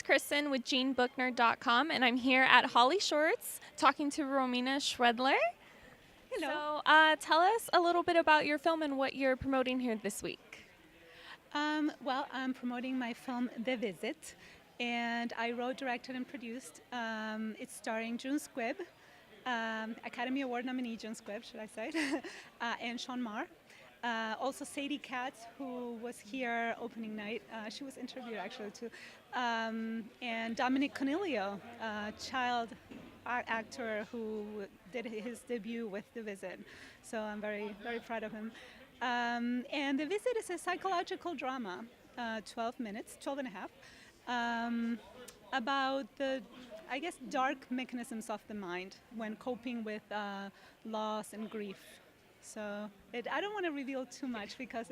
Kristin with JeanBookNerd.com, and I'm here at HollyShorts talking to ROMINA SCHWEDLER. Hello. So tell us a little bit about your film and what you're promoting here this week. Well, I'm promoting my film, The Visit, and I wrote, directed, and produced. It's starring June Squibb, Academy Award nominee June Squibb, should I say, and Sean Marr. Also Sadie Katz, who was here opening night. She was interviewed actually too. And Dominic Cornelio, child actor who did his debut with The Visit. So I'm very, very proud of him. And The Visit is a psychological drama, 12 minutes, 12 and a half, about the, I guess, dark mechanisms of the mind when coping with loss and grief. So I don't want to reveal too much because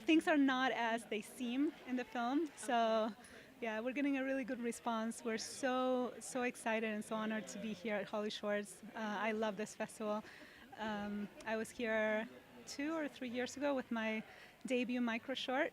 things are not as they seem in the film. So yeah, we're getting a really good response. We're so excited and so honored to be here at HollyShorts. I love this festival. I was here 2 or 3 years ago with my debut micro short,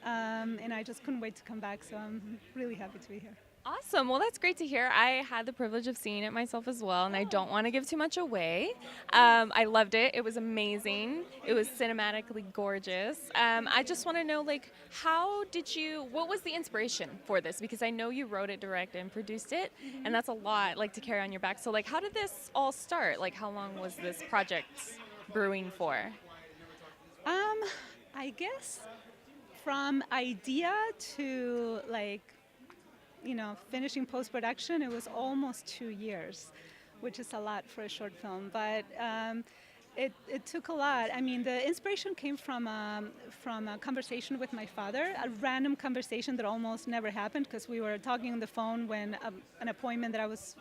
and I just couldn't wait to come back. So I'm really happy to be here. Awesome. Well, that's great to hear. I had the privilege of seeing it myself as well, and I don't want to give too much away. I loved it. It was amazing. It was cinematically gorgeous. I just want to know, what was the inspiration for this? Because I know you wrote it, directed, and produced it, and that's a lot, to carry on your back. So, how did this all start? How long was this project brewing for? I guess from idea to, finishing post-production, it was almost 2 years, which is a lot for a short film, but it took a lot. I mean, the inspiration came from a conversation with my father, a random conversation that almost never happened because we were talking on the phone when an appointment that I was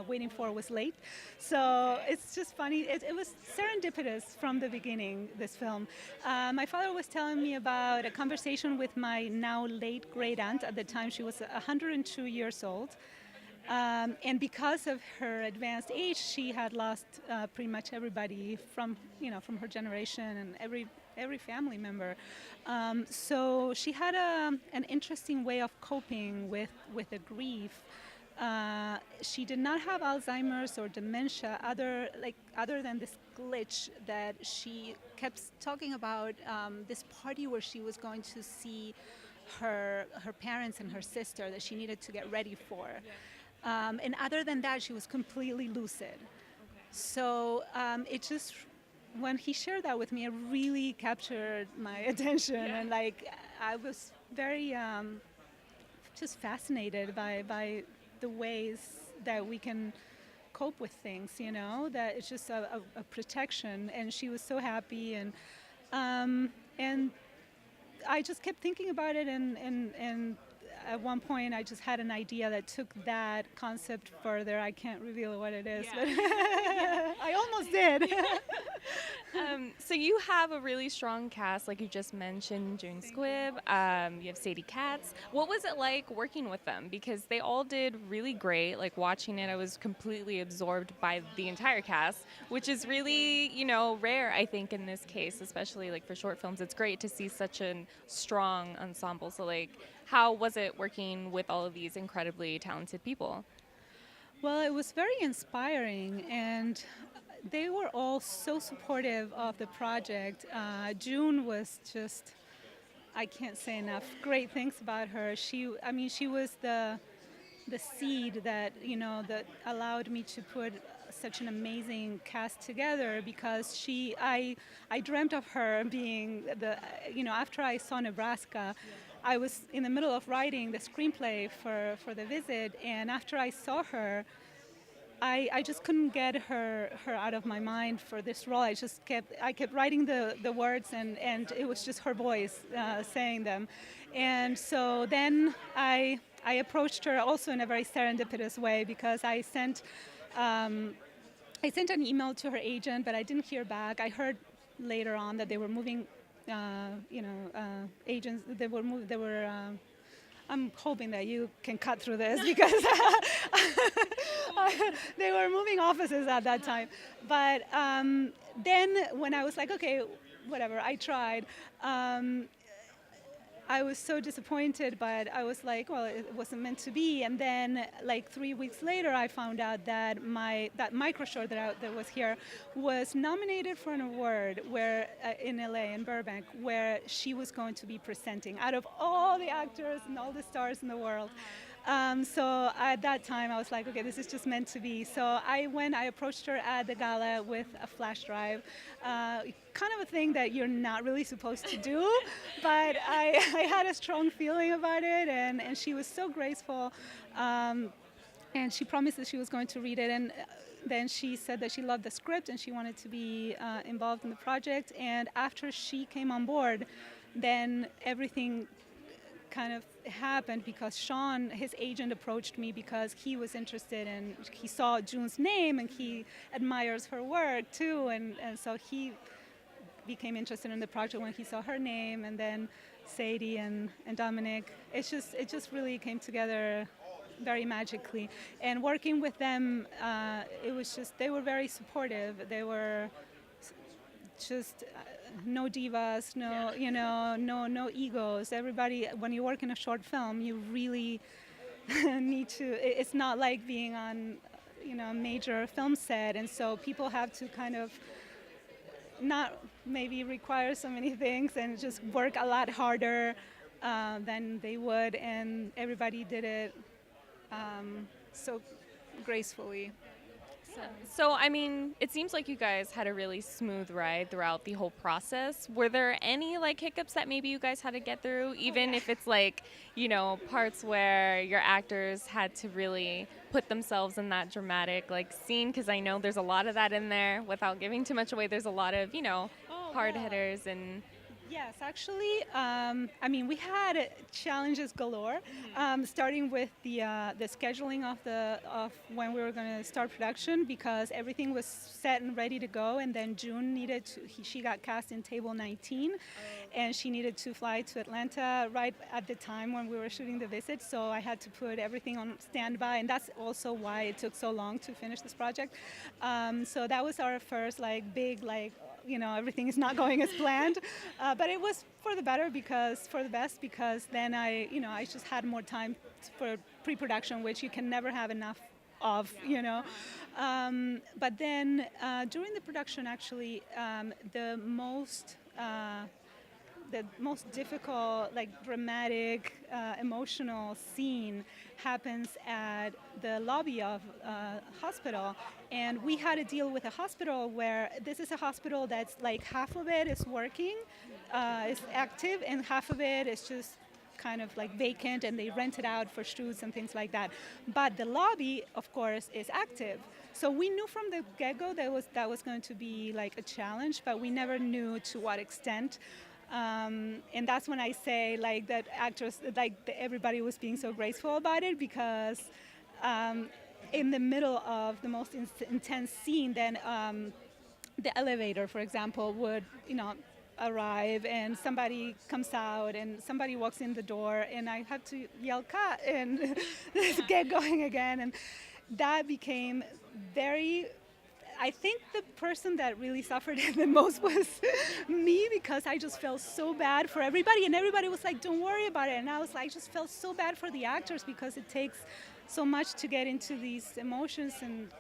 waiting for was late. So it's just funny. It was serendipitous from the beginning, this film. My father was telling me about a conversation with my now late great aunt. At the time, she was 102 years old. And because of her advanced age, she had lost pretty much everybody from her generation and every family member. So she had an interesting way of coping with the grief. She did not have Alzheimer's or dementia, other than this glitch that she kept talking about. This party where she was going to see her parents and her sister that she needed to get ready for. And other than that, she was completely lucid. So when he shared that with me, it really captured my attention. Yeah. And I was very just fascinated by the ways that we can cope with things, that it's just a protection. And she was so happy, and I just kept thinking about it, and at one point I just had an idea that took that concept further. I can't reveal what it is, but I almost did. So you have a really strong cast, like you just mentioned, June Squibb, you have Sadie Katz. What was it like working with them? Because they all did really great. Watching it, I was completely absorbed by the entire cast, which is really, rare, I think, in this case, especially for short films. It's great to see such a strong ensemble. So how was it working with all of these incredibly talented people? Well, it was very inspiring, and they were all so supportive of the project. June was just, I can't say enough great things about her. She was the seed that allowed me to put such an amazing cast together, because I dreamt of her being after I saw Nebraska. I was in the middle of writing the screenplay for The Visit, and after I saw her, I just couldn't get her out of my mind for this role. I kept writing the words, and it was just her voice saying them. And so then I approached her also in a very serendipitous way, because I sent an email to her agent, but I didn't hear back. I heard later on that they were moving agents. They were. I'm hoping that you can cut through this because they were moving offices at that time. But then when I was like, okay, whatever, I tried. I was so disappointed, but I was like, well, it wasn't meant to be. And then, like 3 weeks later, I found out that that micro short that was here was nominated for an award where in LA, in Burbank, where she was going to be presenting out of all the actors and all the stars in the world. So at that time, I was like, okay, this is just meant to be. So I approached her at the gala with a flash drive, kind of a thing that you're not really supposed to do, but I had a strong feeling about it, and she was so graceful. And she promised that she was going to read it, and then she said that she loved the script and she wanted to be involved in the project. And after she came on board, then everything kind of happened because Sean, his agent, approached me because he was interested and he saw June's name and he admires her work too, and so he became interested in the project when he saw her name, and then Sadie and Dominic. It just really came together very magically. And working with them, it was just, they were very supportive. They were just no divas, no egos. Everybody, when you work in a short film, you really need to, it's not like being on, a major film set, and so people have to kind of not maybe require so many things and just work a lot harder than they would, and everybody did it so gracefully. So, I mean, it seems like you guys had a really smooth ride throughout the whole process. Were there any like hiccups that maybe you guys had to get through, even if it's like, parts where your actors had to really put themselves in that dramatic like scene? Because I know there's a lot of that in there. Without giving too much away, there's a lot of, hard hitters and. Yes, actually, we had challenges galore, starting with the scheduling of when we were going to start production, because everything was set and ready to go, and then June she got cast in Table 19, and she needed to fly to Atlanta right at the time when we were shooting The Visit, so I had to put everything on standby, and that's also why it took so long to finish this project. So that was our first big everything is not going as planned, but it was for the best because then I just had more time for pre-production, which you can never have enough of, but then during the production, actually, the most difficult, dramatic, emotional scene happens at the lobby of hospital. And we had to deal with a hospital where this is a hospital that's half of it is working, is active, and half of it is just kind of vacant, and they rent it out for shoots and things like that. But the lobby, of course, is active. So we knew from the get-go that was going to be a challenge, but we never knew to what extent. And that's when I say that actors, everybody was being so graceful about it, because in the middle of the most intense scene, then the elevator, for example, would arrive, and somebody comes out and somebody walks in the door, and I have to yell cut and get going again, and that became very. I think the person that really suffered the most was me, because I just felt so bad for everybody, and everybody was like, don't worry about it, and I was like, I just felt so bad for the actors, because it takes so much to get into these emotions and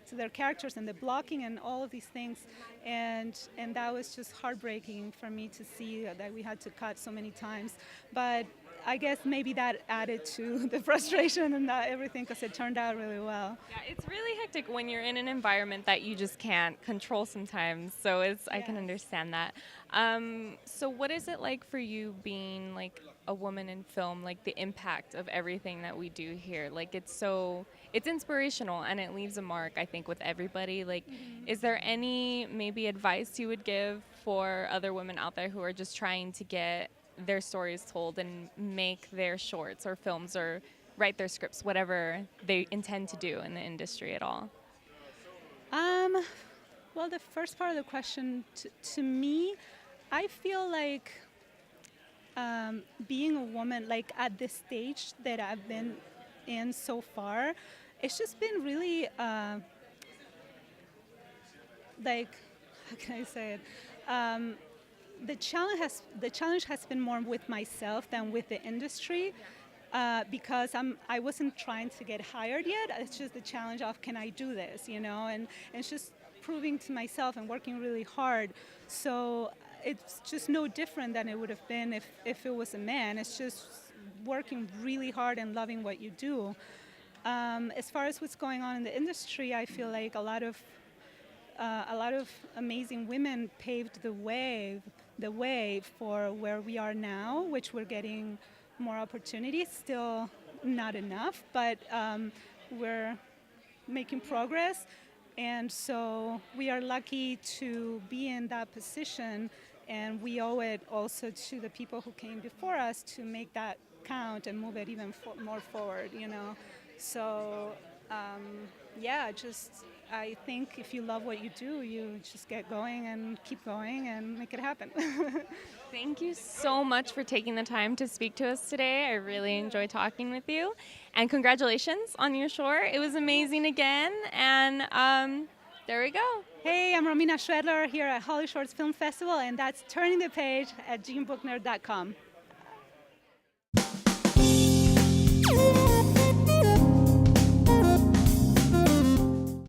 to their characters, and the blocking and all of these things, and that was just heartbreaking for me to see that we had to cut so many times. But I guess maybe that added to the frustration and everything, because it turned out really well. Yeah, it's really hectic when you're in an environment that you just can't control sometimes. So I can understand that. So what is it like for you being a woman in film, the impact of everything that we do here? It's inspirational, and it leaves a mark, I think, with everybody. Is there any maybe advice you would give for other women out there who are just trying to get their stories told and make their shorts or films or write their scripts, whatever they intend to do in the industry at all? Well, the first part of the question, to me, I feel like being a woman, at this stage that I've been in so far, it's just been really, how can I say it? the challenge has been more with myself than with the industry. Because I wasn't trying to get hired yet. It's just the challenge of, can I do this, and it's just proving to myself and working really hard. So it's just no different than it would have been if it was a man. It's just working really hard and loving what you do. As far as what's going on in the industry, I feel like a lot of amazing women paved the way for where we are now, which we're getting more opportunities. Still not enough, but we're making progress, and so we are lucky to be in that position, and we owe it also to the people who came before us to make that count and move it even more forward, So I think if you love what you do, you just get going and keep going and make it happen. Thank you so much for taking the time to speak to us today. I really enjoyed talking with you. And congratulations on your short. It was amazing again. And there we go. Hey, I'm Romina Schwedler here at HollyShorts Film Festival, and that's Turning the Page at JeanBookNerd.com.